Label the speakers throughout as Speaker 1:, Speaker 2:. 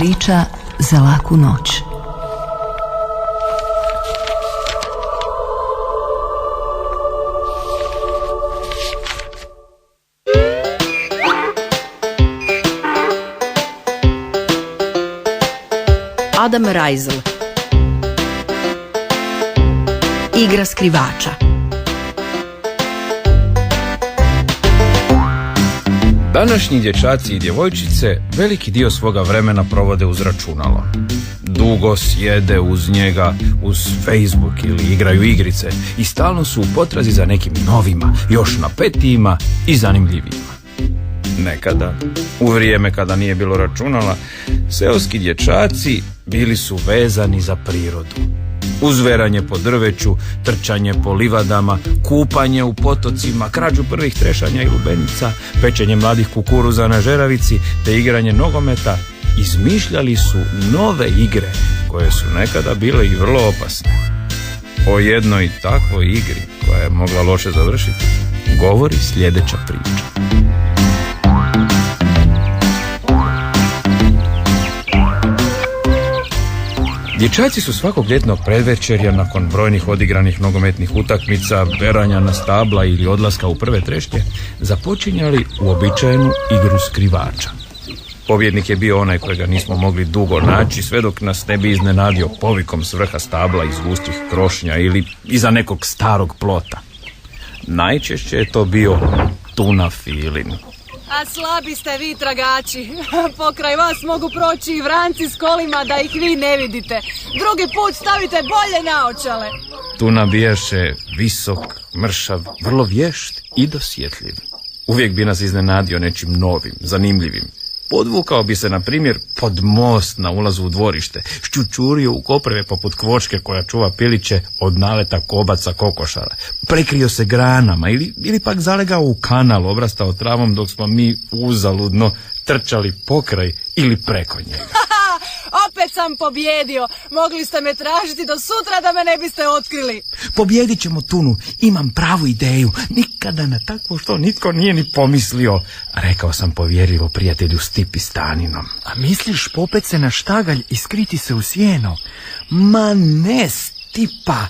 Speaker 1: priča za laku noć.
Speaker 2: Adam Reisel. Igra skrivača.
Speaker 3: Današnji dječaci i djevojčice veliki dio svoga vremena provode uz računalo. Dugo sjede uz njega, uz Facebook ili igraju igrice i stalno su u potrazi za nekim novima, još napetijima i zanimljivijima. Nekada, u vrijeme kada nije bilo računala, seoski dječaci bili su vezani za prirodu. Uzveranje po drveću, trčanje po livadama, kupanje u potocima, krađu prvih trešanja i lubenica, pečenje mladih kukuruza na žeravici te igranje nogometa, izmišljali su nove igre koje su nekada bile i vrlo opasne. O jednoj takvoj igri koja je mogla loše završiti govori sljedeća priča. Dječaci su svakog ljetnog predvečerja nakon brojnih odigranih nogometnih utakmica, beranja na stabla ili odlaska u prve trešnje započinjali uobičajenu igru skrivača. Pobjednik je bio onaj kojega nismo mogli dugo naći sve dok nas ne bi iznenadio povikom s vrha stabla iz gustih krošnja ili iza nekog starog plota. Najčešće je to bio Tuna Filin.
Speaker 4: A slabi ste vi, tragači. Pokraj vas mogu proći i vranci s kolima da ih vi ne vidite. Drugi put stavite bolje naočale.
Speaker 3: Tuna bijaše visok, mršav, vrlo vješt i dosjetljiv. Uvijek bi nas iznenadio nečim novim, zanimljivim. Podvukao bi se, na primjer, pod most na ulazu u dvorište, ščučurio u kopreve poput kvočke koja čuva piliće od naleta kobaca kokošara. Prekrio se granama ili pak zalegao u kanal, obrastao travom dok smo mi uzaludno trčali pokraj ili preko njega.
Speaker 4: Opet sam pobjedio. Mogli ste me tražiti do sutra da me ne biste otkrili.
Speaker 3: Pobjedit ćemo Tunu, imam pravu ideju. Nikada na takvo što nitko nije ni pomislio, rekao sam povjerljivo prijatelju Stipi Staninom.
Speaker 5: A misliš popet se na štagalj i skriti se u sjeno?
Speaker 3: Ma ne, Stipa,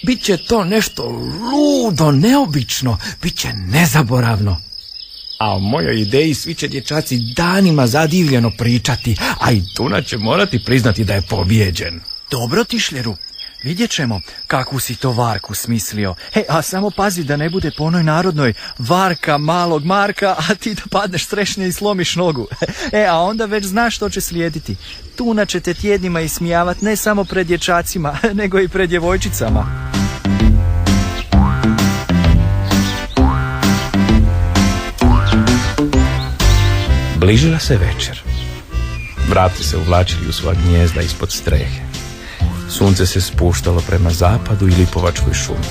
Speaker 3: bit će to nešto ludo, neobično, bit će nezaboravno. A o mojoj ideji svi će dječaci danima zadivljeno pričati, a i Tuna će morati priznati da je pobijeđen.
Speaker 5: Dobro, Tišljeru, vidjet ćemo kakvu si to varku smislio. A samo pazi da ne bude po onoj narodnoj varka malog Marka, a ti da padneš trešnje i slomiš nogu. A onda već znaš što će slijediti. Tuna će te tjednima ismijavat ne samo pred dječacima, nego i pred djevojčicama.
Speaker 3: Bližila se večer. Vrapci se uvlačili u svoja gnijezda ispod strehe. Sunce se spuštalo prema zapadu i lipovačkoj šumi.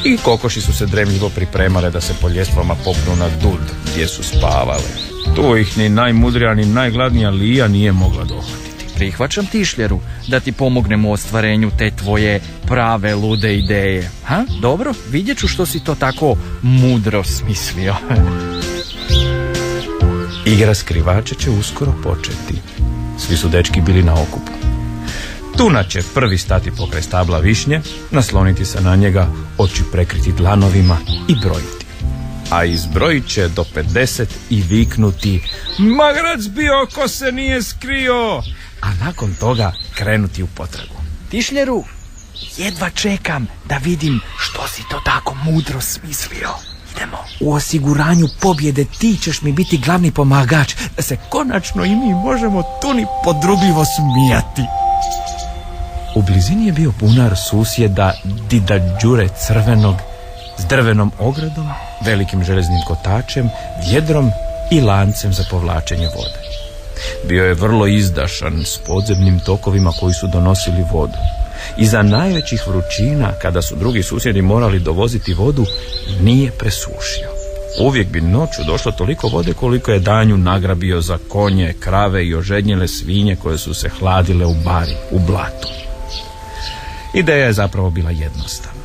Speaker 3: I kokoši su se dremljivo pripremale da se po ljestvama popnu na dud gdje su spavale. Tu ih ni najmudrija ni najgladnija Lija nije mogla dohvatiti.
Speaker 5: Prihvaćam, Tišljeru, da ti pomognem u ostvarenju te tvoje prave lude ideje. Dobro, vidjet ću što si to tako mudro smislio.
Speaker 3: Igra skrivača će uskoro početi. Svi su dečki bili na okupu. Tuna će prvi stati pokraj stabla višnje, nasloniti se na njega, oči prekriti dlanovima i brojiti. A izbrojit će do 50 i viknuti: "Magrac bio ko se nije skrio!" A nakon toga krenuti u potragu.
Speaker 5: Tišljeru, jedva čekam da vidim što si to tako mudro smislio. Idemo.
Speaker 3: U osiguranju pobjede ti ćeš mi biti glavni pomagač, da se konačno i mi možemo Tuni podrugljivo smijati. U blizini je bio bunar susjeda Dida Đure Crvenog s drvenom ogradom, velikim železnim kotačem, vjedrom i lancem za povlačenje vode. Bio je vrlo izdašan s podzemnim tokovima koji su donosili vodu. Iza najvećih vrućina, kada su drugi susjedi morali dovoziti vodu, nije presušio. Uvijek bi noću došlo toliko vode koliko je danju nagrabio za konje, krave i ožednjele svinje koje su se hladile u bari, u blatu. Ideja je zapravo bila jednostavna.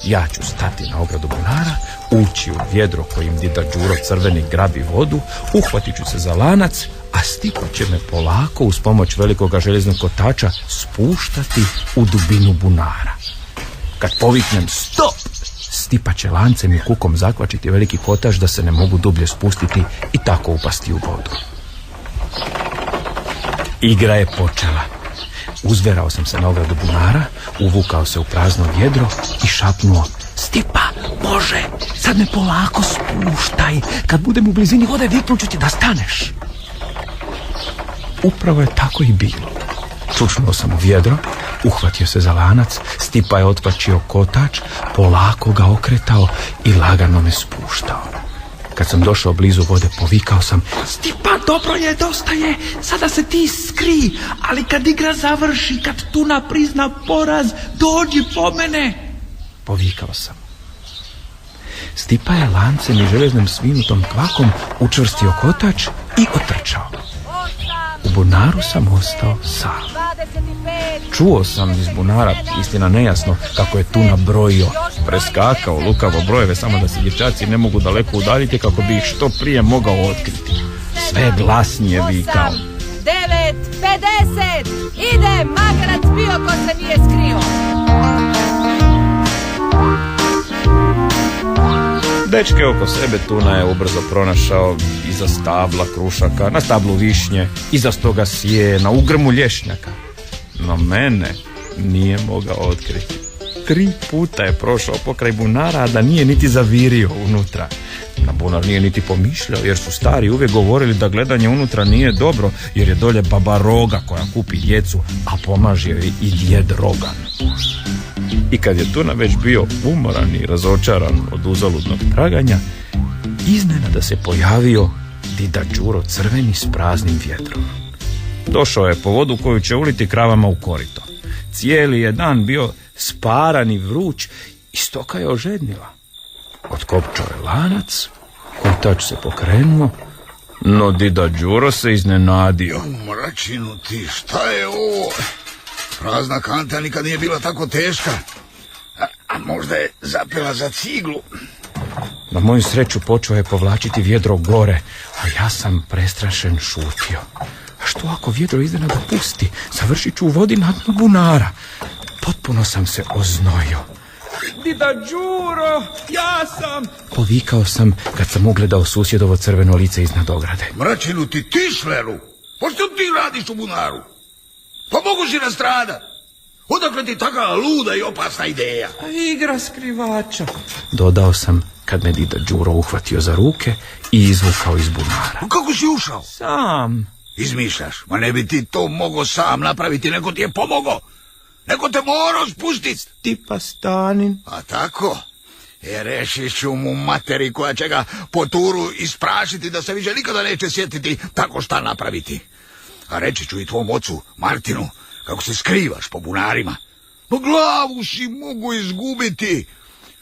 Speaker 3: Ja ću stati na ogradu bunara, ući u vjedro kojim Dida Đuro Crveni grabi vodu, uhvatit ću se za lanac, a Stipa će me polako uz pomoć velikoga željeznog kotača spuštati u dubinu bunara. Kad poviknem stop, Stipa će lancem i kukom zakvačiti veliki kotač da se ne mogu dublje spustiti i tako upasti u vodu. Igra je počela. Uzverao sam se na ogradu bunara, uvukao se u prazno vjedro i šapnuo: Stipa, može, sad me polako spuštaj. Kad budem u blizini vode, viknut ću ti da staneš. Upravo je tako i bilo. Čučnuo sam u vjedro, uhvatio se za lanac, Stipa je otkvačio kotač, polako ga okretao i lagano me spuštao. Kad sam došao blizu vode, povikao sam: Stipa, dobro je, dosta je, sada se ti skri, ali kad igra završi, kad tuna prizna poraz, dođi po mene. Povikao sam. Stipa je lancem i željeznom svinutom kvakom učvrstio kotač i otrčao. U bunaru sam ostao sam. Čuo sam iz bunara, istina nejasno, kako je tuna brojio, preskakao lukavo brojeve, samo da se dječaci ne mogu daleko udaljiti kako bi ih što prije mogao otkriti. Sve glasnije vikao:
Speaker 4: 9, 50, ide, magarac bio ko se nije skrio.
Speaker 3: Dečke oko sebe tuna je ubrzo pronašao iza stabla krušaka, na stablu višnje, iza stoga sjena, u grmu lješnjaka. No mene nije mogao otkriti. 3 puta je prošao pokraj bunara, a da nije niti zavirio unutra. Na bunar nije niti pomišljao, jer su stari uvijek govorili da gledanje unutra nije dobro, jer je dolje baba Roga koja kupi djecu, a pomaže joj i djed Rogan. I kad je tuna već bio umoran i razočaran od uzaludnog traganja, iznenada se pojavio dida Đuro crveni s praznim vjedrom. Došao je po vodu koju će uliti kravama u korito. Cijeli je dan bio sparan i vruć i stoka je ožednila. Otkopčao je lanac, kotač se pokrenuo, no dida Đuro se iznenadio.
Speaker 6: Mračinu ti, šta je ovo? Prazna kanta nikad nije bila tako teška. A možda je zapela za ciglu.
Speaker 3: Na moju sreću počeo je povlačiti vjedro gore, a ja sam prestrašen šutio. A što ako vjedro iznenada pusti? Završit ću u vodi na dnu bunara. Potpuno sam se oznojio. Dida Đuro, ja sam! Povikao sam kad sam ugledao susjedovo crveno lice iznad ograde.
Speaker 6: Mračinu ti, tišleru! Pa što ti radiš u bunaru? Pa mogu si nastradat. Odakle ti taka luda i opasna ideja?
Speaker 3: Igra skrivača, dodao sam kad me dida Đuro uhvatio za ruke i izvukao iz bunara.
Speaker 6: Kako si ušao?
Speaker 3: Sam.
Speaker 6: Izmišljaš, ma ne bi ti to mogao sam napraviti, neko ti je pomogao. Neko te morao spustit.
Speaker 3: Tipa stanin.
Speaker 6: A tako? Rešit ću mu materi koja će ga po turu isprašiti da se više nikada neće sjetiti tako šta napraviti. A reći ću i tvom ocu, Martinu, kako se skrivaš po bunarima. No glavu si mogu izgubiti.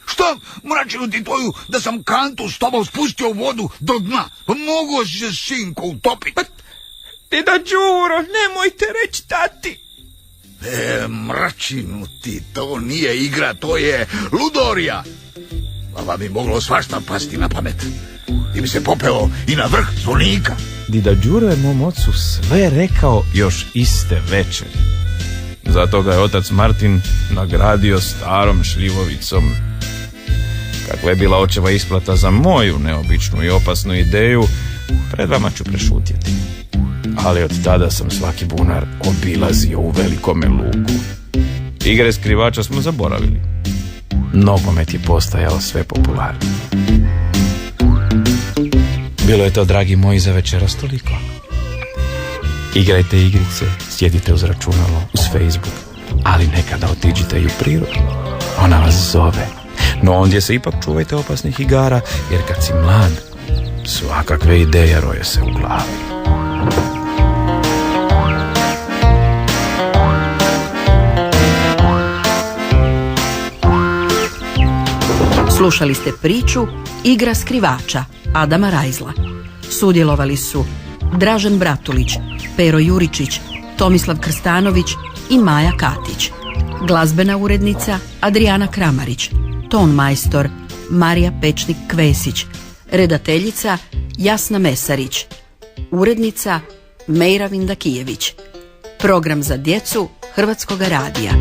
Speaker 6: Šta, mračinu ti tvoju, da sam kantu s tobom spustio u vodu do dna? Mogu si se, sinko, utopiti.
Speaker 3: Pa, dida Đuro, nemojte reći tati.
Speaker 6: Mračinu ti, to nije igra, to je ludorija. A vam bi moglo svašta pasti na pamet. Ti bi se popeo i na vrh zvonika.
Speaker 3: Dida Đuro je mom ocu sve rekao još iste večeri. Zato ga je otac Martin nagradio starom šljivovicom. Kakva je bila očeva isplata za moju neobičnu i opasnu ideju, pred vama ću prešutjeti. Ali od tada sam svaki bunar obilazio u velikome luku. Igre skrivača smo zaboravili. Nogomet je postajao sve popularniji. Bilo je to, dragi moji, za večeras toliko. Igrajte igrice, sjedite uz računalo, uz Facebook, ali nekada otiđite i u prirodu. Ona vas zove. No ondje se ipak čuvajte opasnih igara, jer kad si mlad, svakakve ideje roje se u glavi.
Speaker 2: Slušali ste priču Igra skrivača Adama Rajzla. Sudjelovali su Dražen Bratulić, Pero Juričić, Tomislav Krstanović i Maja Katić. Glazbena urednica Adriana Kramarić. Ton majstor Marija Pečnik-Kvesić. Redateljica Jasna Mesarić. Urednica Mejra Vindakijević. Program za djecu Hrvatskoga radija.